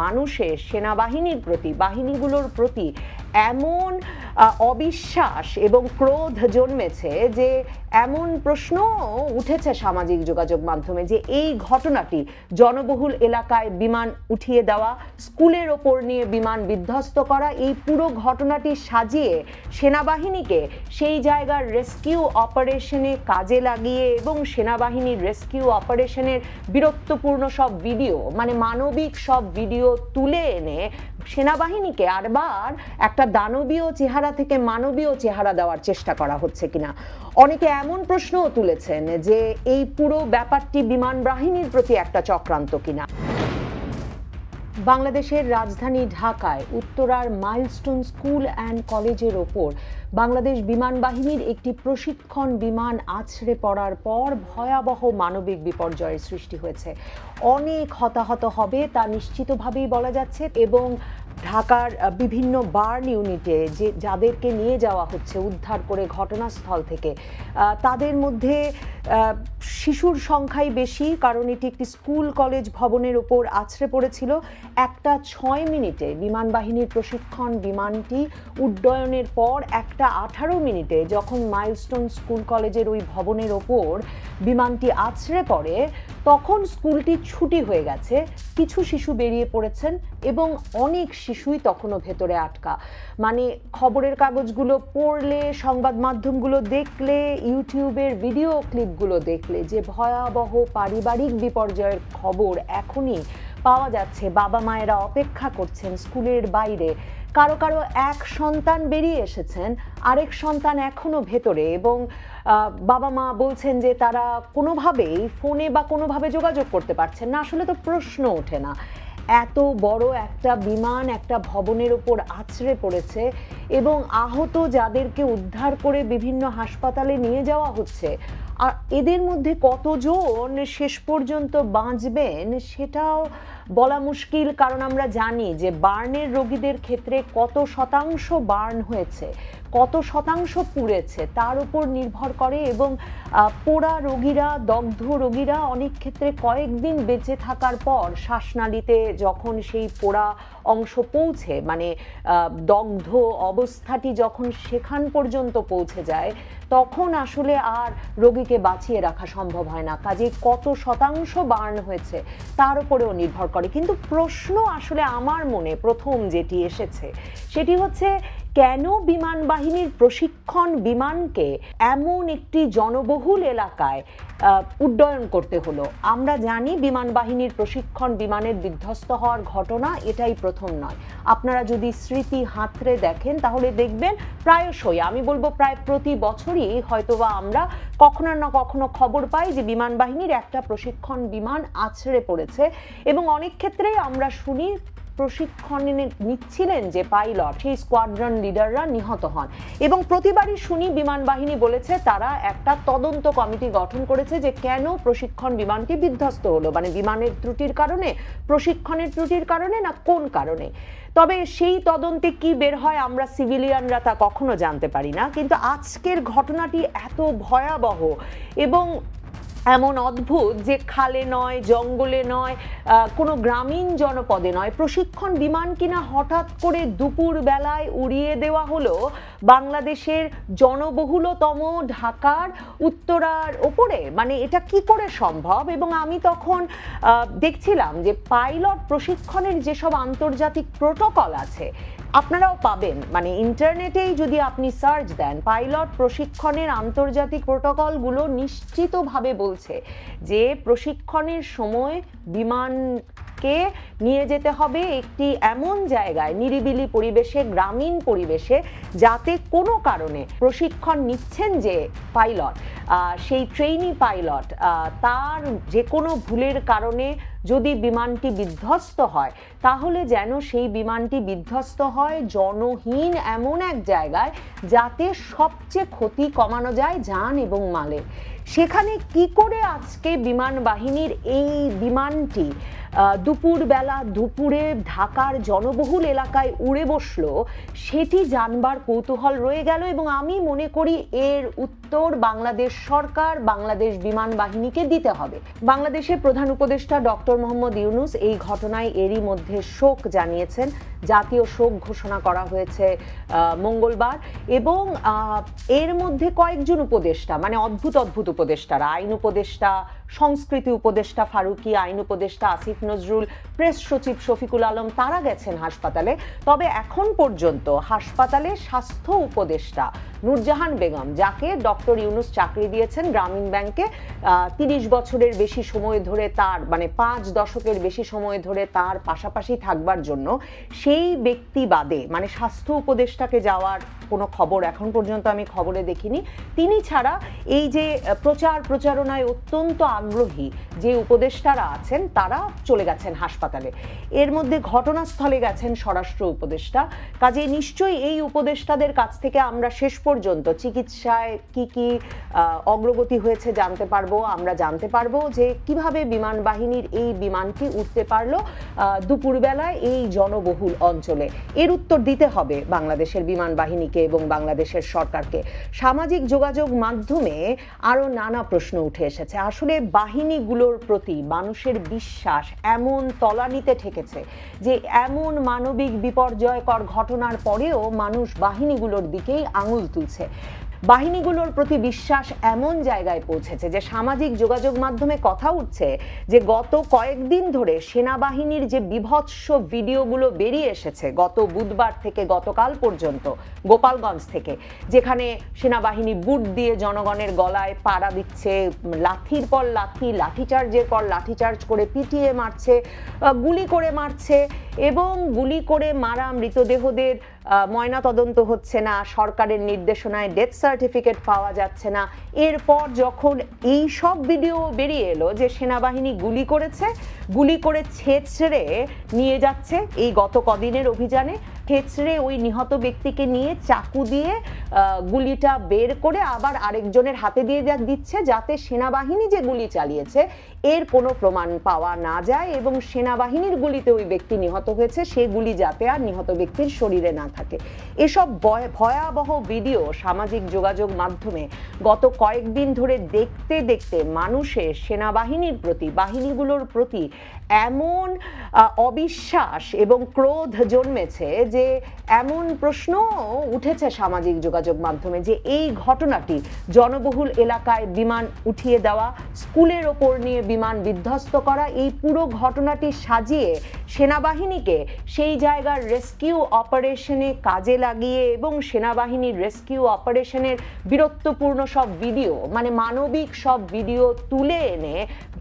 মানুষের সেনাবাহিনীর প্রতি, বাহিনীগুলোর প্রতি এমন অবিশ্বাস এবং ক্রোধ জন্মেছে যে এমন প্রশ্ন উঠেছে সামাজিক যোগাযোগ মাধ্যমে যে এই ঘটনাটি জনবহুল এলাকায় বিমান উঠিয়ে দেওয়া, স্কুলের ওপর নিয়ে বিমান বিধ্বস্ত করা, এই পুরো ঘটনাটি সাজিয়ে সেনাবাহিনীকে সেই জায়গার রেস্কিউ অপারেশনে কাজে লাগিয়ে এবং সেনাবাহিনীর রেস্কিউ অপারেশনের বীরত্বপূর্ণ সব ভিডিও, মানে মানবিক সব ভিডিও তুলে এনে সেনাবাহিনীকে আরবার একটা দানবীয় চেহারা থেকে মানবীয় চেহারা দেওয়ার চেষ্টা করা হচ্ছে কিনা। অনেকে এমন প্রশ্নও তুলেছেন যে এই পুরো ব্যাপারটি বিমান বাহিনীর প্রতি একটা চক্রান্ত কিনা। বাংলাদেশের রাজধানী ঢাকায় উত্তরার মাইলস্টোন স্কুল অ্যান্ড কলেজের ওপর বাংলাদেশ বিমান বাহিনীর একটি প্রশিক্ষণ বিমান আছড়ে পড়ার পর ভয়াবহ মানবিক বিপর্যয়ের সৃষ্টি হয়েছে। অনেক হতাহত হবে তা নিশ্চিতভাবেই বলা যাচ্ছে এবং ঢাকার বিভিন্ন বার্ন ইউনিটে যাদেরকে নিয়ে যাওয়া হচ্ছে উদ্ধার করে ঘটনাস্থল থেকে, তাদের মধ্যে শিশুর সংখ্যাই বেশি, কারণ এটি একটি স্কুল কলেজ ভবনের উপর আছড়ে পড়েছিল। একটা 6 মিনিটে বিমান বাহিনীর প্রশিক্ষণ বিমানটি উড্ডয়নের পর একটা 18 মিনিটে যখন মাইলস্টোন স্কুল কলেজের ওই ভবনের ওপর বিমানটি আছড়ে পড়ে তখন স্কুলটি ছুটি হয়ে গেছে, কিছু শিশু বেরিয়ে পড়েছেন এবং অনেক শিশুই তখনও ভেতরে আটকা। মানে খবরের কাগজগুলো পড়লে, সংবাদ মাধ্যমগুলো দেখলে, ইউটিউবের ভিডিও ক্লিপগুলো দেখলে যে ভয়াবহ পারিবারিক বিপর্যয়ের খবর এখনই পাওয়া যাচ্ছে। বাবা মায়েরা অপেক্ষা করছেন স্কুলের বাইরে, কারো কারো এক সন্তান বেরিয়ে এসেছেন, আরেক সন্তান এখনো ভেতরে, এবং বাবা মা বলছেন যে তারা কোনোভাবেই ফোনে বা কোনোভাবে যোগাযোগ করতে পারছেন না। আসলে তো প্রশ্ন ওঠে না, এত বড় একটা বিমান একটা ভবনের ওপর আছড়ে পড়েছে এবং আহত যাদেরকে উদ্ধার করে বিভিন্ন হাসপাতালে নিয়ে যাওয়া হচ্ছে, আর এদের মধ্যে কতজন শেষ পর্যন্ত বাঁচবেন সেটাও বলা মুশকিল, কারণ আমরা জানি যে বার্নের রোগীদের ক্ষেত্রে কত শতাংশ বার্ন হয়েছে, কত শতাংশ পুড়েছে তার উপর নির্ভর করে, এবং পোড়া রোগীরা, দগ্ধ রোগীরা অনেক ক্ষেত্রে কয়েকদিন বেঁচে থাকার পর শ্বাসনালীতে যখন সেই পোড়া অংশ পৌঁছে, মানে দগ্ধ অবস্থাটি যখন সেখান পর্যন্ত পৌঁছে যায় তখন আসলে আর রোগীকে বাঁচিয়ে রাখা সম্ভব হয় না। কাজেই কত শতাংশ বার্ন হয়েছে তার উপরেও নির্ভর করে। কিন্তু প্রশ্ন আসলে আমার মনে প্রথম যেটি এসেছে সেটি হচ্ছে, কেন বিমান বাহিনীর প্রশিক্ষণ বিমানকে এমন একটি জনবহুল এলাকায় উড্ডয়ন করতে হলো? আমরা জানি বিমান বাহিনীর প্রশিক্ষণ বিমানের বিধ্বস্ত হওয়ার ঘটনা এটাই প্রথম নয়। আপনারা যদি স্মৃতি হাতড়ে দেখেন তাহলে দেখবেন প্রায়শই, আমি বলবো প্রায় প্রতি বছরই হয়তোবা আমরা কখনো না কখনো খবর পাই যে বিমান বাহিনীর একটা প্রশিক্ষণ বিমান আছড়ে পড়েছে, এবং অনেক ক্ষেত্রেই আমরা শুনি প্রশিক্ষণ নিচ্ছিলেন যে পাইলট, সেই স্কোয়াড্রন লিডাররা নিহত হন, এবং প্রতিবারই শুনি বিমান বাহিনী বলেছে তারা একটা তদন্ত কমিটি গঠন করেছে যে কেন প্রশিক্ষণ বিমানটি বিধ্বস্ত হলো, মানে বিমানের ত্রুটির কারণে, প্রশিক্ষণের ত্রুটির কারণে, না কোন কারণে। তবে সেই তদন্তে কি বের হয় আমরা সিভিলিয়ানরা তা কখনো জানতে পারি না। কিন্তু আজকের ঘটনাটি এত ভয়াবহ এবং এমন অদ্ভুত যে খালে নয়, জঙ্গলে নয়, কোনো গ্রামীণ জনপদে নয়, প্রশিক্ষণ বিমান কিনা হঠাৎ করে দুপুর বেলায় উড়িয়ে দেওয়া হলো বাংলাদেশের জনবহুলতম ঢাকার উত্তরার ওপরে। মানে এটা কি করে সম্ভব? এবং আমি তখন দেখছিলাম যে পাইলট প্রশিক্ষণের যেসব আন্তর্জাতিক প্রোটোকল আছে আপনারাও পাবেন, মানে ইন্টারনেটেই যদি আপনি সার্চ দেন পাইলট প্রশিক্ষণের আন্তর্জাতিক প্রোটোকলগুলো নিশ্চিতভাবে বলছে যে প্রশিক্ষণের সময় বিমানকে নিয়ে যেতে হবে একটি এমন জায়গায়, নিরিবিলি পরিবেশে, গ্রামীণ পরিবেশে, যাতে কোনো কারণে প্রশিক্ষণ নিচ্ছেন যে পাইলট, সেই ট্রেইনি পাইলট, তার যে কোনো ভুলের কারণে যদি বিমানটি বিধ্বস্ত হয় তাহলে যেন সেই বিমানটি বিধ্বস্ত হয় জনহীন এমন এক জায়গায় যাতে সবচেয়ে ক্ষতি কমানো যায় জান এবং মালের। সেখানে কি করে আজকে বিমান বাহিনীর এই বিমানটি দুপুরে ঢাকার জনবহুল এলাকায় উড়ে বসলো, সেটি জানবার কৌতূহল রয়ে গেল। এবং আমি মনে করি এর উত্তর বাংলাদেশ সরকার, বাংলাদেশ বিমান বাহিনীকে দিতে হবে। বাংলাদেশের প্রধান উপদেষ্টা ডক্টর মোহাম্মদ ইউনূস এই ঘটনায় এরই মধ্যে শোক জানিয়েছেন। জাতীয় শোক ঘোষণা করা হয়েছে মঙ্গলবার। এবং এর মধ্যে কয়েকজন উপদেষ্টা, মানে অদ্ভুত উপদেষ্টারা, আইন উপদেষ্টা, সংস্কৃতি উপদেষ্টা ফারুকী, আইন উপদেষ্টা আসিফ নজরুল, প্রেস সচিব শফিকুল আলম, তারা গেছেন হাসপাতালে। তবে এখন পর্যন্ত হাসপাতালে স্বাস্থ্য উপদেষ্টা নূরজাহান বেগম, যাকে ডক্টর ইউনূস চাকরি দিয়েছেন গ্রামীণ ব্যাংকে 30 বছরের বেশি সময় ধরে, তার মানে 5 দশকের বেশি সময় ধরে তার পাশাপাশি থাকবার জন্য, সেই ব্যক্তি বাদে, মানে স্বাস্থ্য উপদেষ্টাকে যাওয়ার কোনো খবর এখন পর্যন্ত আমি খবরে দেখিনি। তিনি ছাড়া এই যে প্রচারণায় অত্যন্ত আগ্রহী যে উপদেষ্টারা আছেন তারা চলে গেছেন হাসপাতালে। এর মধ্যে ঘটনাস্থলে গেছেন স্বরাষ্ট্র উপদেষ্টা। কাজে নিশ্চয়ই এই উপদেষ্টাদের কাছ থেকে আমরা শেষ পর্যন্ত চিকিৎসায় কি অগ্রগতি হয়েছে জানতে পারবো। আমরা জানতে পারবো যে কিভাবে বিমান বাহিনীর এই বিমানটি উঠতে পারলো দুপুরবেলায় এই জনবহুল অঞ্চলে। এর উত্তর দিতে হবে বাংলাদেশের বিমান বাহিনীকে এবং বাংলাদেশের সরকারকে। সামাজিক যোগাযোগ মাধ্যমে আরো নানা প্রশ্ন উঠে এসেছে। আসলে বাহিনীগুলোর প্রতি মানুষের বিশ্বাস এমন তলানিতে ঠেকেছে যে এমন মানবিক বিপর্যয়কর ঘটনার পরেও মানুষ বাহিনীগুলোর দিকেই আঙুল তুলছে। বাহিনীগুলোর প্রতি বিশ্বাস এমন জায়গায় পৌঁছেছে যে সামাজিক যোগাযোগ মাধ্যমে কথা উঠছে যে গত কয়েকদিন ধরে সেনাবাহিনীর যে বিভৎস ভিডিওগুলো বেরিয়ে এসেছে গত বুধবার থেকে গতকাল পর্যন্ত গোপালগঞ্জ থেকে, যেখানে সেনাবাহিনী বুট দিয়ে জনগণের গলায় পাড়া দিচ্ছে, লাঠির পর লাঠি, লাঠিচার্জের পর লাঠিচার্জ করে পিটিয়ে মারছে, গুলি করে মারছে, এবং গুলি করে মারা মৃতদেহদের ময়না তদন্ত হচ্ছে না, সরকারের নির্দেশনায় ডেথ সার্টিফিকেট পাওয়া যাচ্ছে না। এরপর যখন এই সব ভিডিও বেরিয়ে এলো যে সেনাবাহিনী গুলি করে ছেঁচড়ে নিয়ে যাচ্ছে, এই গত কদিনের অভিযানে ছেঁচড়ে ওই নিহত ব্যক্তিকে নিয়ে চাকু দিয়ে গুলিটা বের করে আবার আরেকজনের হাতে দিয়ে দিচ্ছে, যাতে সেনাবাহিনী যে গুলি চালিয়েছে এর কোনো প্রমাণ পাওয়া না যায় এবং সেনাবাহিনীর গুলিতে ওই ব্যক্তি নিহত হয়েছে সে গুলি যাতে আর নিহত ব্যক্তির শরীরে না থাকে। এসব ভয়াবহ ভিডিও সামাজিক যোগাযোগ মাধ্যমে গত কয়েকদিন ধরে দেখতে দেখতে মানুষের সেনাবাহিনীর প্রতি, বাহিনীগুলোর প্রতি এমন অবিশ্বাস এবং ক্রোধ জন্মেছে যে এমন প্রশ্ন উঠেছে সামাজিক যোগাযোগ মাধ্যমে যে এই ঘটনাটি, জনবহুল এলাকায় বিমান উঠিয়ে দেওয়া, স্কুলের ওপর নিয়ে বিমান বিধ্বস্ত করা, এই পুরো ঘটনাটি সাজিয়ে সেনাবাহিনীকে সেই জায়গার রেস্কিউ অপারেশনে কাজে লাগিয়ে এবং সেনাবাহিনীর রেস্কিউ অপারেশনের বীরত্বপূর্ণ সব ভিডিও, মানে মানবিক সব ভিডিও তুলে এনে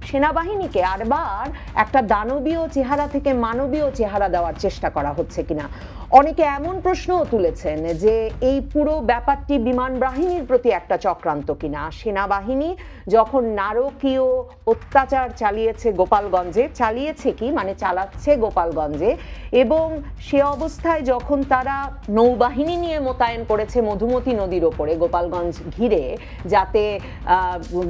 সেনাবাহিনীকে আরবার একটা দানবীয় চেহারা থেকে মানবীয় চেহারা দেওয়ার চেষ্টা করা হচ্ছে কিনা। অনেকে এমন প্রশ্নও তুলেছেন যে এই পুরো ব্যাপারটি বিমান বাহিনীর প্রতি একটা চক্রান্ত কিনা। সেনাবাহিনী যখন নারকীয় অত্যাচার চালিয়েছে গোপালগঞ্জে, চালাচ্ছে গোপালগঞ্জে, এবং সে অবস্থায় যখন তারা নৌবাহিনী নিয়ে মোতায়েন করেছে মধুমতি নদীর ওপরে গোপালগঞ্জ ঘিরে, যাতে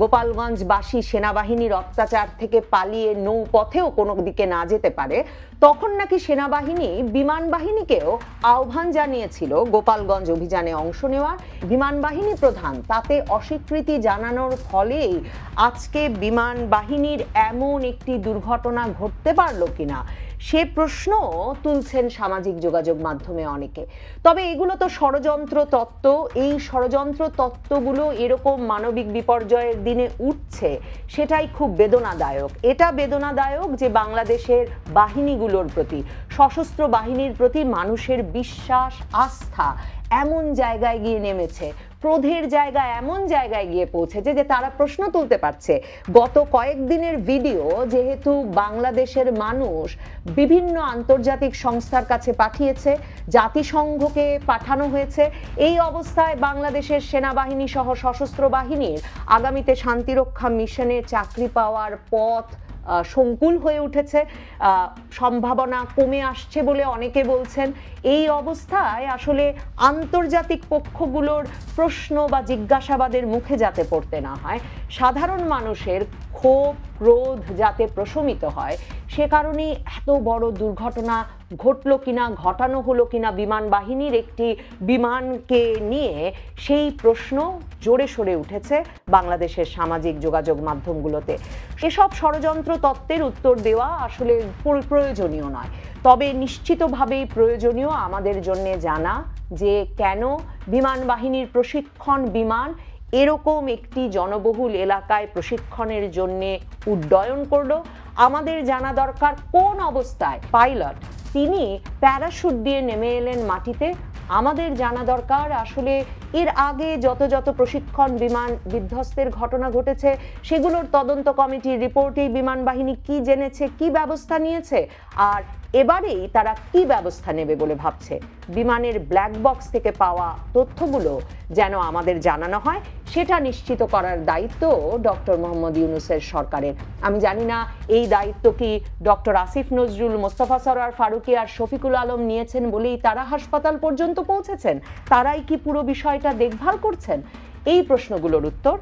গোপালগঞ্জবাসী সেনাবাহিনীর অত্যাচার থেকে পালিয়ে নৌপথেও কোনো দিকে না যেতে পারে, তখন নাকি সেনাবাহিনী বিমান বাহিনীকেও আহ্বান জানিয়েছিল গোপালগঞ্জ অভিযানে অংশ নেওয়ার। বিমান বাহিনী প্রধান তাতে অস্বীকৃতি জানানোর ফলেই আজকে বিমান বাহিনীর এমন একটি দুর্ঘটনা ঘটতে পারলো কিনা সে প্রশ্ন তুলছেন সামাজিক যোগাযোগ মাধ্যমে অনেকে। তবে এগুলো তো ষড়যন্ত্র তত্ত্ব। এই ষড়যন্ত্র তত্ত্বগুলো এরকম মানবিক বিপর্যয়ের দিনে উঠছে, সেটাই খুব বেদনাদায়ক। এটা বেদনাদায়ক যে বাংলাদেশের বাহিনীগুলোর প্রতি, সশস্ত্র বাহিনীর প্রতি মানুষের বিশ্বাস, আস্থা এমন জায়গায় গিয়ে নেমেছে, ক্রোধের জায়গা এমন জায়গায় গিয়ে পৌঁছেছে যে তারা প্রশ্ন তুলতে পারছে। গত কয়েকদিনের ভিডিও যেহেতু বাংলাদেশের মানুষ বিভিন্ন আন্তর্জাতিক সংস্থার কাছে পাঠিয়েছে, জাতিসংঘকে পাঠানো হয়েছে, এই অবস্থায় বাংলাদেশের সেনাবাহিনী সহ সশস্ত্র বাহিনীর আগামীতে শান্তিরক্ষা মিশনে চাকরি পাওয়ার পথ সংকুল হয়ে উঠেছে, সম্ভাবনা কমে আসছে বলে অনেকে বলছেন। এই অবস্থায় আসলে আন্তর্জাতিক পক্ষগুলোর প্রশ্ন বা জিজ্ঞাসাবাদের মুখে যাতে পড়তে না হয়, সাধারণ মানুষের ক্ষোভ, ক্রোধ যাতে প্রশমিত হয়, সে কারণেই এত বড় দুর্ঘটনা ঘটলো কিনা, ঘটানো হলো কিনা বিমান বাহিনীর একটি বিমানকে নিয়ে, সেই প্রশ্ন জোরে সরে উঠেছে বাংলাদেশের সামাজিক যোগাযোগ মাধ্যমগুলোতে। এসব ষড়যন্ত্র তত্ত্বের উত্তর দেওয়া আসলে প্রয়োজনীয় নয়, তবে নিশ্চিতভাবেই প্রয়োজনীয় আমাদের জন্য জানা যে কেন বিমান বাহিনীর প্রশিক্ষণ বিমান এরকম একটি জনবহুল এলাকায় প্রশিক্ষণের জন্য উড্ডয়ন করলো। আমাদের জানা দরকার কোন অবস্থায় পাইলট তিনি প্যারাশুট দিয়ে নেমে এলেন মাটিতে। আমাদের জানা দরকার আসলে এর আগে যত যত প্রশিক্ষণ বিমান বিধ্বস্তের ঘটনা ঘটেছে সেগুলোর তদন্ত কমিটির রিপোর্টে বিমান বাহিনী কি জেনেছে, কি ব্যবস্থা নিয়েছে, আর এবারেই তারা কি ব্যবস্থা নেবে বলে ভাবছে। বিমানের ব্ল্যাক বক্স থেকে পাওয়া তথ্যগুলো যেন আমাদের জানানো হয়, সেটা নিশ্চিত করার দায়িত্ব ডক্টর মোহাম্মদ ইউনূসের সরকারের। আমি জানি না এই দায়িত্ব কি ডক্টর আসিফ নজরুল, মোস্তফা সরোয়ার ফারুকী আর শফিকুল আলম নিয়েছেন বলেই তারা হাসপাতাল পর্যন্ত পৌঁছেছেন, তারাই কি পুরো বিষয়টা দেখভাল করছেন? এই প্রশ্নগুলোর উত্তর